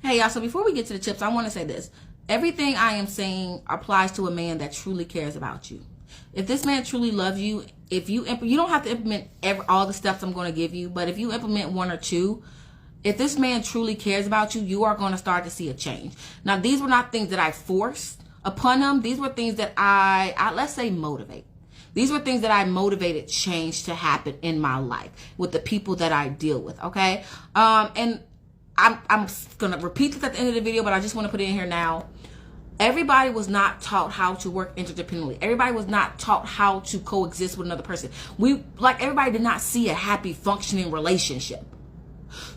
Hey y'all, so before we get to the tips, I want to say this. Everything I am saying applies to a man that truly cares about you. If this man truly loves you, if you don't have to implement all the steps I'm going to give you, but if you implement one or two, if this man truly cares about you, you are going to start to see a change. Now, these were not things that I forced upon him. These were things that I let's say, motivate. These were things that I motivated change to happen in my life with the people that I deal with, okay? And I'm going to repeat this at the end of the video, but I just want to put it in here now. Everybody was not taught how to work interdependently. Everybody was not taught how to coexist with another person. Everybody did not see a happy, functioning relationship.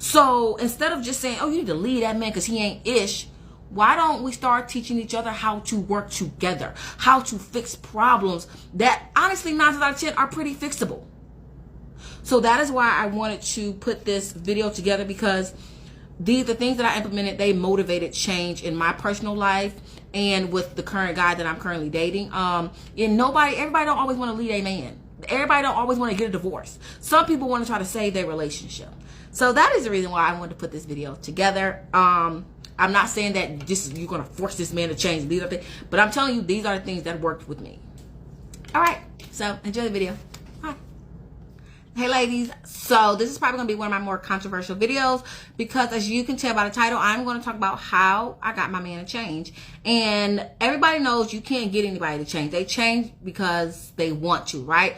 So instead of just saying, oh, you need to leave that man because he ain't ish, why don't we start teaching each other how to work together, how to fix problems that honestly 9 times out of 10 are pretty fixable. So that is why I wanted to put this video together, because the things that I implemented, they motivated change in my personal life and with the current guy that I'm currently dating. And everybody don't always want to leave a man. Everybody don't always want to get a divorce. Some people want to try to save their relationship. So that is the reason why I wanted to put this video together. I'm not saying that you're going to force this man to change, but I'm telling you, these are the things that worked with me. All right, so enjoy the video. Bye. Hey ladies, so this is probably going to be one of my more controversial videos because, as you can tell by the title, I'm going to talk about how I got my man to change. And everybody knows you can't get anybody to change. They change because they want to, right?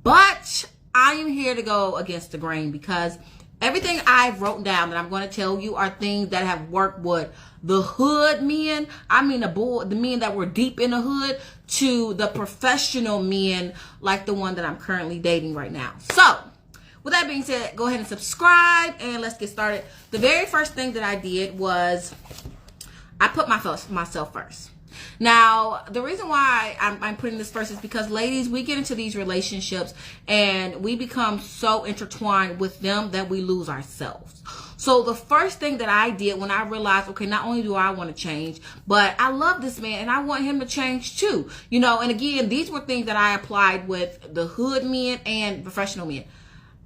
But I am here to go against the grain, because everything I've wrote down that I'm going to tell you are things that have worked with the hood men. I mean the men that were deep in the hood, to the professional men like the one that I'm currently dating right now. So with that being said, go ahead and subscribe and let's get started. The very first thing that I did was I put myself first. Now, the reason why I'm putting this first is because, ladies, we get into these relationships and we become so intertwined with them that we lose ourselves. So the first thing that I did when I realized, okay, not only do I want to change, but I love this man and I want him to change too. And again, these were things that I applied with the hood men and professional men.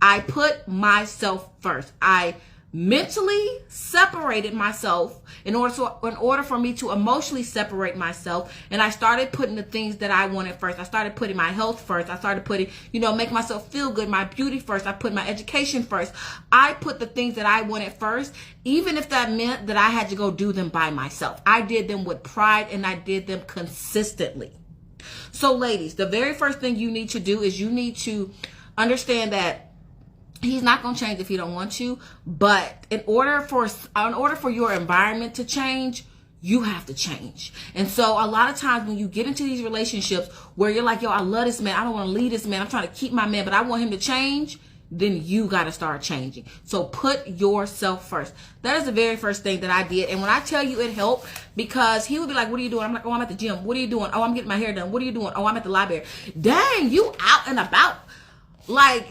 I put myself first. I mentally separated myself in order for me to emotionally separate myself, and I started putting the things that I wanted first. I started putting my health first. I started putting, make myself feel good, my beauty first. I put my education first. I put the things that I wanted first, even if that meant that I had to go do them by myself. I did them with pride and I did them consistently. So ladies, the very first thing you need to do is you need to understand that he's not going to change if he don't want to, but in order for your environment to change, you have to change. And so a lot of times when you get into these relationships where you're like, yo, I love this man, I don't want to leave this man, I'm trying to keep my man, but I want him to change, then you got to start changing. So put yourself first. That is the very first thing that I did. And when I tell you it helped, because he would be like, what are you doing? I'm like, oh, I'm at the gym. What are you doing? Oh, I'm getting my hair done. What are you doing? Oh, I'm at the library. Dang, you out and about. Like,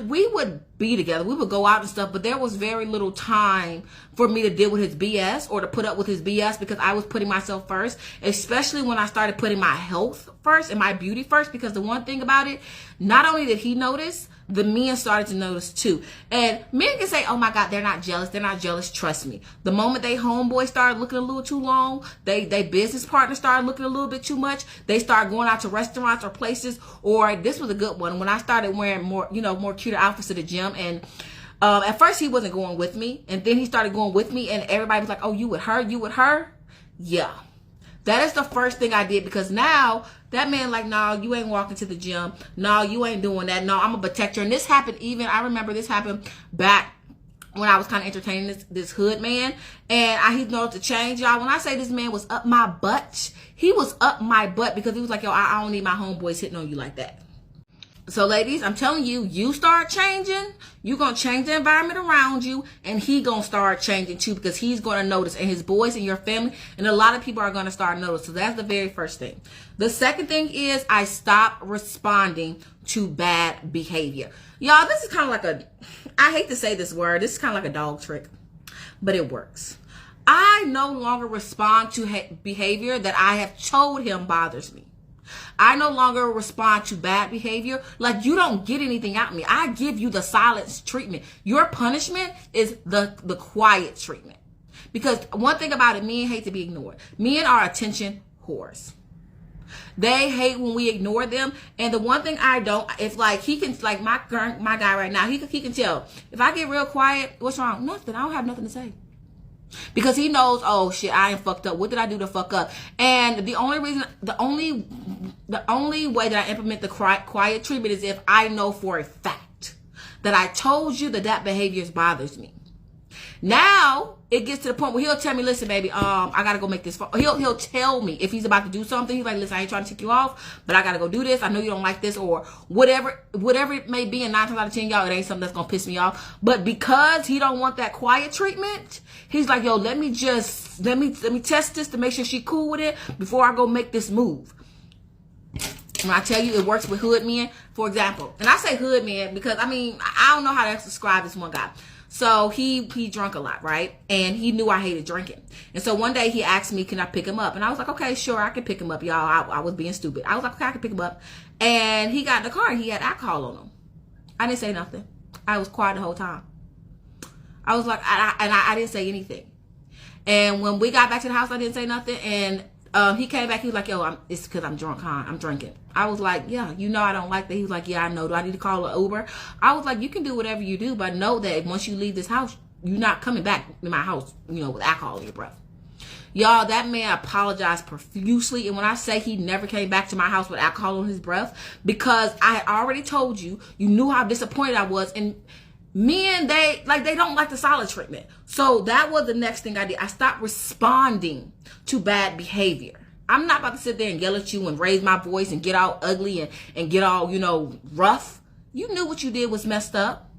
we would be together, we would go out and stuff, but there was very little time for me to deal with his BS or to put up with his BS, because I was putting myself first, especially when I started putting my health first and my beauty first. Because the one thing about it, not only did he notice, the men started to notice too. And men can say, oh my God, they're not jealous. They're not jealous. Trust me. The moment they homeboy started looking a little too long, they business partner started looking a little bit too much, they start going out to restaurants or places. Or this was a good one, when I started wearing more cuter outfits to the gym. And at first he wasn't going with me, and then he started going with me, and everybody was like, oh, you with her? Yeah. That is the first thing I did, because now that man like, no, you ain't walking to the gym. No, you ain't doing that. No, I'm a protector. And this happened I remember this happened back when I was kind of entertaining this hood man. And he noticed the change, y'all. When I say this man was up my butt, he was up my butt, because he was like, yo, I don't need my homeboys hitting on you like that. So ladies, I'm telling you, you start changing, you're going to change the environment around you, and he going to start changing too, because he's going to notice, and his boys and your family, and a lot of people are going to start noticing. So that's the very first thing. The second thing is I stopped responding to bad behavior. Y'all, this is kind of I hate to say this word, this is kind of like a dog trick, but it works. I no longer respond to behavior that I have told him bothers me. I no longer respond to bad behavior. Like, you don't get anything out of me. I give you the silence treatment. Your punishment is the quiet treatment. Because one thing about it, men hate to be ignored. Men are attention whores. They hate when we ignore them. And the one thing I don't, if like he can, like my guy right now, he can tell. If I get real quiet, what's wrong? Nothing. I don't have nothing to say. Because he knows, oh shit, I am fucked up. What did I do to fuck up? And the only way that I implement the quiet treatment is if I know for a fact that I told you that behavior bothers me. Now it gets to the point where he'll tell me, listen, baby, I gotta go make this. He'll tell me if he's about to do something. He's like, listen, I ain't trying to tick you off, but I gotta go do this. I know you don't like this, or whatever it may be. And 9 times out of 10, y'all, it ain't something that's gonna piss me off. But because he don't want that quiet treatment, he's like, yo, let me test this to make sure she cool with it before I go make this move. When I tell you it works with hood men, for example, and I say hood men because I mean I don't know how to describe this one guy. So he drunk a lot, right? And he knew I hated drinking. And so one day he asked me, can I pick him up? And I was like, okay, sure, I can pick him up, y'all. I was being stupid. I was like, okay, I can pick him up. And he got in the car and he had alcohol on him. I didn't say nothing. I was quiet the whole time. I was like, I didn't say anything. And when we got back to the house, I didn't say nothing. And he came back. He was like, yo, it's because I'm drunk, huh? I'm drinking. I was like, yeah, you know I don't like that. He was like, yeah, I know. Do I need to call an Uber? I was like, you can do whatever you do, but know that once you leave this house, you're not coming back to my house, with alcohol in your breath. Y'all, that man apologized profusely. And when I say he never came back to my house with alcohol on his breath, because I had already told you, you knew how disappointed I was. And men, they don't like the solid treatment. So that was the next thing I did. I stopped responding to bad behavior. I'm not about to sit there and yell at you and raise my voice and get all ugly and get all, rough. You knew what you did was messed up.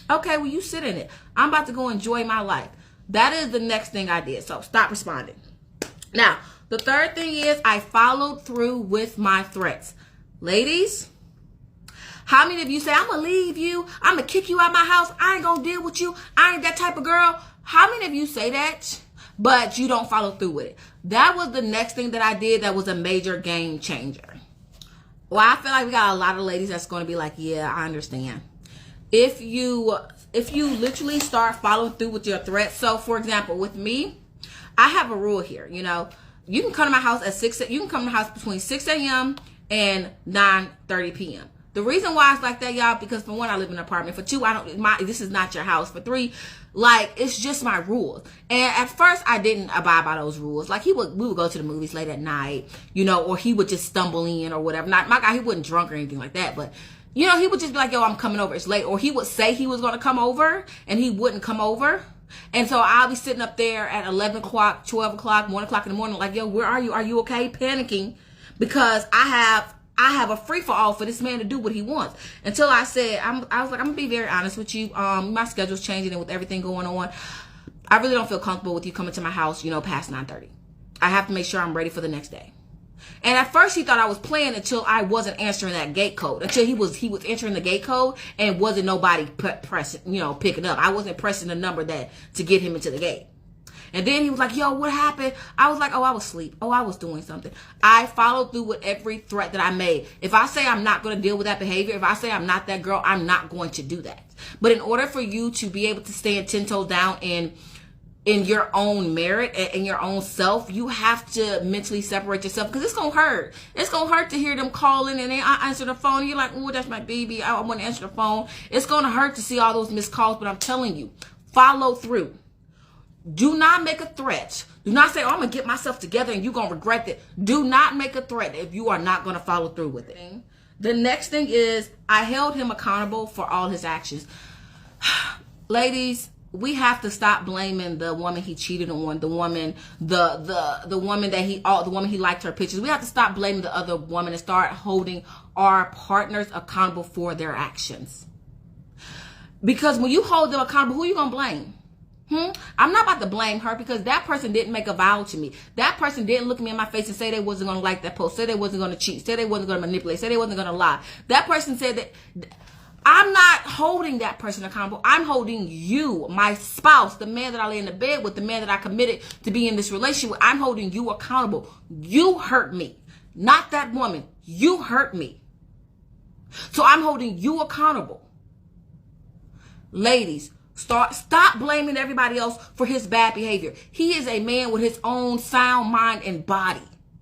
Okay, well, you sit in it. I'm about to go enjoy my life. That is the next thing I did. So stop responding. Now, the third thing is I followed through with my threats. Ladies, how many of you say, I'm going to leave you, I'm going to kick you out of my house, I ain't going to deal with you, I ain't that type of girl? How many of you say that, but you don't follow through with it? That was the next thing that I did that was a major game changer. Well, I feel like we got a lot of ladies that's going to be like, yeah, I understand. If you literally start following through with your threats. So, for example, with me, I have a rule here, you can come to my house at 6, you can come to my house between 6 a.m. and 9:30 p.m. The reason why it's like that, y'all, because for one, I live in an apartment. For two, this is not your house. For three, it's just my rules. And at first, I didn't abide by those rules. We would go to the movies late at night, or he would just stumble in or whatever. Not my guy, he wasn't drunk or anything like that, but he would just be like, yo, I'm coming over, it's late. Or he would say he was going to come over and he wouldn't come over. And so I'll be sitting up there at 11 o'clock, 12 o'clock, 1 o'clock in the morning, like, yo, where are you? Are you okay? Panicking because I have a free-for-all for this man to do what he wants. Until I said, I was like, I'm going to be very honest with you. My schedule's changing, and with everything going on, I really don't feel comfortable with you coming to my house, past 9:30. I have to make sure I'm ready for the next day. And at first he thought I was playing until I wasn't answering that gate code. Until he was entering the gate code and wasn't nobody pressing, picking up. I wasn't pressing the number to get him into the gate. And then he was like, yo, what happened? I was like, oh, I was asleep. Oh, I was doing something. I followed through with every threat that I made. If I say I'm not going to deal with that behavior, if I say I'm not that girl, I'm not going to do that. But in order for you to be able to stand 10 toes down in your own merit and in your own self, you have to mentally separate yourself, because it's going to hurt. It's going to hurt to hear them calling and they answer the phone. And you're like, oh, that's my baby. I want to answer the phone. It's going to hurt to see all those missed calls, but I'm telling you, follow through. Do not make a threat. Do not say, oh, I'm going to get myself together and you're going to regret it. Do not make a threat if you are not going to follow through with it. The next thing is I held him accountable for all his actions. Ladies, we have to stop blaming the woman he cheated on, the woman the woman he liked her pictures. We have to stop blaming the other woman and start holding our partners accountable for their actions. Because when you hold them accountable, who are you going to blame? I'm not about to blame her, because that person didn't make a vow to me. That person didn't look me in my face and say they wasn't going to like that post, say they wasn't going to cheat, say they wasn't going to manipulate, say they wasn't going to lie. That person said that. I'm not holding that person accountable. I'm holding you, my spouse, the man that I lay in the bed with, the man that I committed to be in this relationship with. I'm holding you accountable. You hurt me, not that woman. You hurt me. So I'm holding you accountable. Ladies, Stop blaming everybody else for his bad behavior. He is a man with his own sound mind and body.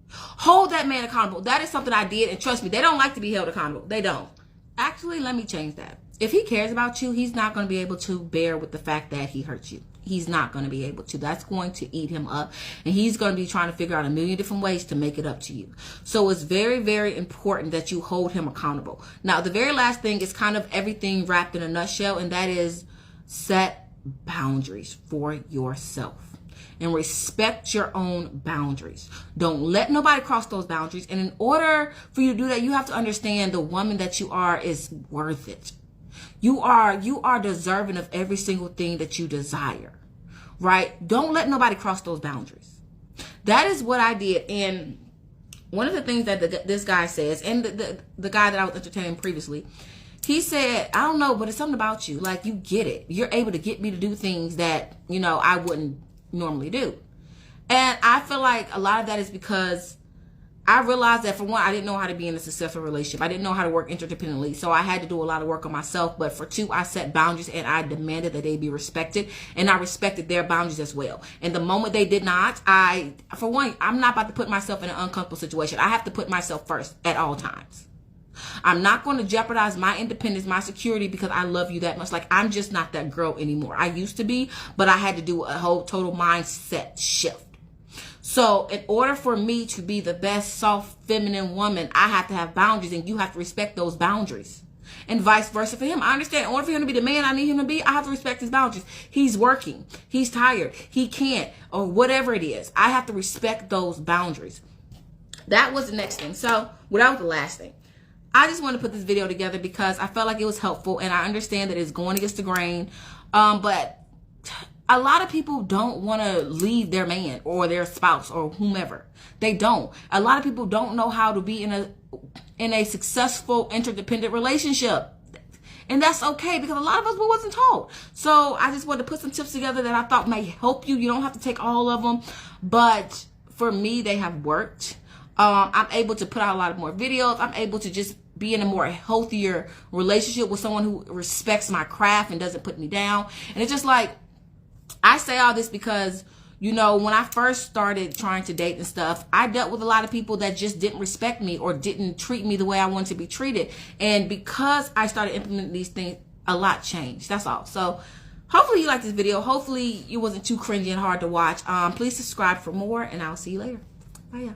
Hold that man accountable. That is something I did, and trust me, they don't like to be held accountable. They don't. Actually, let me change that. If he cares about you, he's not going to be able to bear with the fact that he hurt you. He's not going to be able to. That's going to eat him up. And he's going to be trying to figure out a million different ways to make it up to you. So it's very, very important that you hold him accountable. Now, the very last thing is kind of everything wrapped in a nutshell. And that is set boundaries for yourself. And respect your own boundaries. Don't let nobody cross those boundaries. And in order for you to do that, you have to understand the woman that you are is worth it. You are deserving of every single thing that you desire, right? Don't let nobody cross those boundaries. That is what I did. And one of the things that this guy says, and the guy that I was entertaining previously, he said, I don't know, but it's something about you. Like, you get it. You're able to get me to do things that, I wouldn't normally do. And I feel like a lot of that is because I realized that, for one, I didn't know how to be in a successful relationship. I didn't know how to work interdependently. So I had to do a lot of work on myself. But for two, I set boundaries and I demanded that they be respected. And I respected their boundaries as well. And the moment they did not, for one, I'm not about to put myself in an uncomfortable situation. I have to put myself first at all times. I'm not going to jeopardize my independence, my security, because I love you that much. Like, I'm just not that girl anymore. I used to be, but I had to do a whole total mindset shift. So in order for me to be the best soft feminine woman, I have to have boundaries, and you have to respect those boundaries, and vice versa for him. I understand. In order for him to be the man I need him to be, I have to respect his boundaries. He's working. He's tired. He can't, or whatever it is. I have to respect those boundaries. That was the next thing. So that was the last thing. I just want to put this video together because I felt like it was helpful, and I understand that it's going against the grain. But a lot of people don't want to leave their man or their spouse or whomever. They don't. A lot of people don't know how to be in a successful interdependent relationship. And that's okay, because a lot of us wasn't taught. So I just wanted to put some tips together that I thought may help you. You don't have to take all of them, but for me, they have worked. I'm able to put out a lot of more videos. I'm able to just be in a more healthier relationship with someone who respects my craft and doesn't put me down. And it's just like, I say all this because, when I first started trying to date and stuff, I dealt with a lot of people that just didn't respect me or didn't treat me the way I wanted to be treated. And because I started implementing these things, a lot changed. That's all. So hopefully you liked this video. Hopefully it wasn't too cringy and hard to watch. Please subscribe for more, and I'll see you later. Bye, y'all.